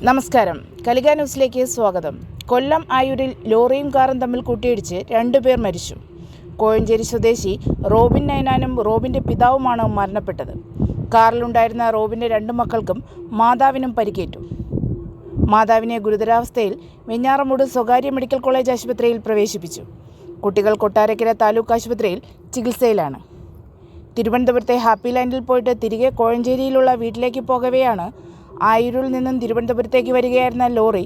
നമസ്കാരം, കലിക ന്യൂസിലേക്ക് സ്വാഗതം. കൊല്ലം ആയൂരിൽ ലോറിയും കാറും തമ്മിൽ കൂട്ടിയിടിച്ച് 2 പേർ മരിച്ചു. കോഴഞ്ചേരി സ്വദേശി റോബിൻ നൈനാനും റോബിൻ്റെ പിതാവുമാണ് മരണപ്പെട്ടത്. കാറിലുണ്ടായിരുന്ന റോബിൻ്റെ 2 മക്കൾക്കും മാതാവിനും പരിക്കേറ്റു. മാതാവിനെ ഗുരുതരാവസ്ഥയിൽ വെഞ്ഞാറമൂട് സ്വകാര്യ മെഡിക്കൽ കോളേജ് ആശുപത്രിയിൽ പ്രവേശിപ്പിച്ചു. കുട്ടികൾ കൊട്ടാരക്കര താലൂക്ക് ആശുപത്രിയിൽ ചികിത്സയിലാണ്. തിരുവനന്തപുരത്തെ ഹാപ്പി ലാൻഡിൽ പോയിട്ട് തിരികെ കോഴഞ്ചേരിയിലുള്ള വീട്ടിലേക്ക് പോകവെയാണ് ആയൂരിൽ നിന്നും തിരുവനന്തപുരത്തേക്ക് വരികയായിരുന്ന ലോറി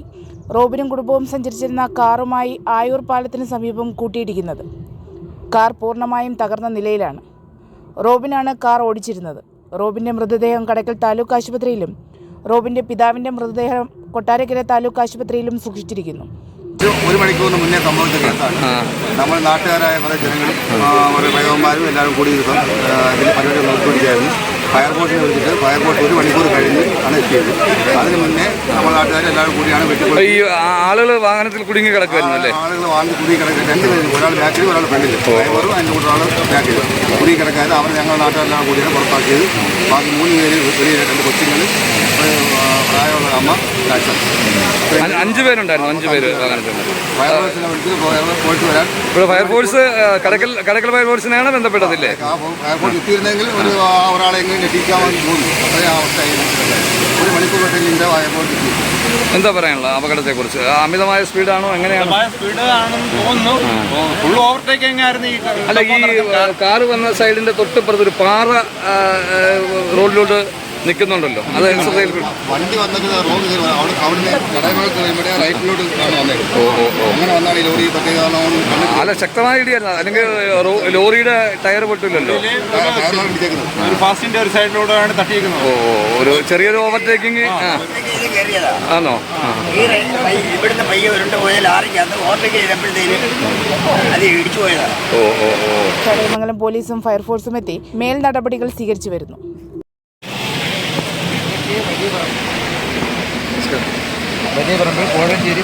റോബിനും കുടുംബവും സഞ്ചരിച്ചിരുന്ന കാറുമായി ആയൂർ പാലത്തിന് സമീപം കൂട്ടിയിടിക്കുന്നത്. കാർ പൂർണ്ണമായും തകർന്ന നിലയിലാണ്. റോബിനാണ് കാർ ഓടിച്ചിരുന്നത്. റോബിൻ്റെ മൃതദേഹം കടയ്ക്കൽ താലൂക്ക് ആശുപത്രിയിലും റോബിൻ്റെ പിതാവിൻ്റെ മൃതദേഹം കൊട്ടാരക്കര താലൂക്ക് ആശുപത്രിയിലും സൂക്ഷിച്ചിരിക്കുന്നു. 1 മണിക്കൂറിന് മുന്നേ സംഭവിച്ച കേസാണ്. നമ്മൾ നാട്ടുകാരായ പല ജനങ്ങളും വയോന്മാരും എല്ലാവരും കൂടി ഇതിൽ പരിപാടി നോക്കിക്കൊണ്ടിരിക്കുകയായിരുന്നു. ഫയർഫോഴ്സിനെ വിളിച്ചിട്ട് ഫയർഫോഴ്സ് 1 മണിക്കൂർ കഴിഞ്ഞ് ആണ് എത്തിയത്. അതിന് മുന്നേ നമ്മൾ നാട്ടുകാരെല്ലാവരും കൂടിയാണ് വെട്ടിക്കൊടുത്തത്. ഈ ആളുകൾ വാഹനത്തിൽ കുടുങ്ങി കിടക്കുമായിരുന്നല്ലേ? ആളുകൾ വാങ്ങി കുടുങ്ങി കിടക്കുക 2 പേരും, ഒരാൾ ബാക്കിലും ഒരാൾ ഫ്രണ്ടിൽ. ഡ്രൈവറും അതിൻ്റെ കൂടെ ഒരാൾ ബാക്കിൽ കുടുങ്ങി കിടക്കാതെ അവർ ഞങ്ങൾ നാട്ടുകാരെല്ലാം കൂടിയാണ് പുറത്താക്കിയത്. ബാക്കി 3 പേര്, വലിയ 2 കൊച്ചുങ്ങൾ, പ്രായമുള്ള അമ്മ, അച്ഛൻ. 5 പേരുണ്ടായിരുന്നു. 5 പേര് വാഹനത്തിൽ. ഫയർഫോഴ്സിനെ വിളിച്ച് പോയിട്ട് വരാൻ ഇവിടെ ഫയർഫോഴ്സ് കടക്കൽ ഫയർഫോഴ്സിനെയാണ് ബന്ധപ്പെട്ടതില്ലേ? ഫയർഫോഴ്സ് എത്തിയിരുന്നെങ്കിൽ ഒരാളെ എങ്ങനെ എത്തിക്കാമെന്ന് തോന്നുന്നു. അത്രയും അവസ്ഥയായിരുന്നു. 1 മണിക്കൂർ തൊട്ടിൽ ഫയർഫോഴ്സ് എത്തി. എന്താ പറയാനുള്ള അപകടത്തെക്കുറിച്ച്? അമിതമായ സ്പീഡാണോ, എങ്ങനെയാണ്? അല്ല, ഈ കാറ് വന്ന സൈഡിന്റെ തൊട്ടിപ്പുറത്ത് ഒരു പാറ റോഡിലോട്ട് നിൽക്കുന്നുണ്ടല്ലോ, അത് വണ്ടി വന്നത് അവിടുന്ന് കടകൾക്ക് ഇവിടെ റൈറ്റിലോട്ട് അങ്ങനെ വന്നാണ് ഈ ലോറി അല്ല, ശക്തമായ ഇടിയായിരുന്നു. അല്ലെങ്കിൽ ലോറിയുടെ ടയർ പൊട്ടില്ലല്ലോ, ഫാസ്റ്റിന്റെ ഒരു സൈഡിലൂടെയാണ് തട്ടിയിരിക്കുന്നത്. ഒരു ചെറിയൊരു ഓവർടേക്കിങ് ആണോ? ഇവിടുന്ന് പയ്യെ ഉരുണ്ട് പോയ ലാറിക്കകത്ത് ഓവർടേക്ക് ചെയ്തപ്പോഴത്തേക്കും അത് ഇടിച്ചു പോയതാണ്. ചടയമംഗലം പോലീസും ഫയർഫോഴ്സും എത്തി മേൽ നടപടികൾ സ്വീകരിച്ചു വരുന്നു. വലിയ പറമ്പിൽ കോഴഞ്ചേരി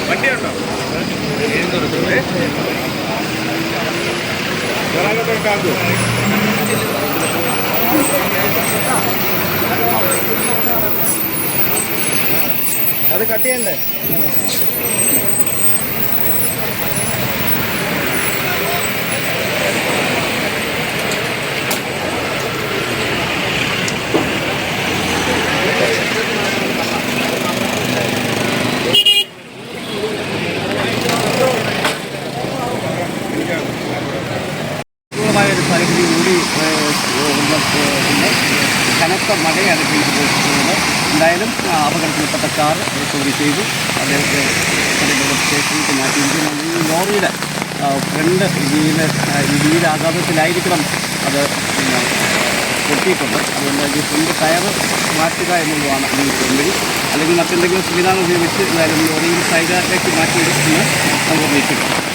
വണ്ടിയുണ്ടോ? അത് കട്ട് ചെയ്യണ്ടേ? ഒരു പരിധി കൂടി കനത്ത മഴയാണ് പെയ്തുകൊണ്ടിരിക്കുന്നത്. എന്തായാലും അപകടത്തിൽപ്പെട്ട കാർ റിക്കവറി ചെയ്തു. അദ്ദേഹത്തെ സ്റ്റേഷനിലേക്ക് മാറ്റിയിരിക്കുന്നു. ഈ ലോറിയുടെ ഫ്രണ്ട് വീലാഘാതത്തിലായിരിക്കണം അത് പൊട്ടിയിട്ടുണ്ട്. അതുകൊണ്ട് ഈ ഫ്രണ്ട് ടയർ മാറ്റുക എന്നുള്ളതാണ് ഈ വെല്ലുവിളി. അല്ലെങ്കിൽ മറ്റെന്തെങ്കിലും സംവിധാനം ഉപയോഗിച്ച് എന്തായാലും ലോറിയിൽ സൈഡിലേക്ക് മാറ്റിയെടുക്കുന്ന നമുക്ക് പ്രതീക്ഷിക്കാം.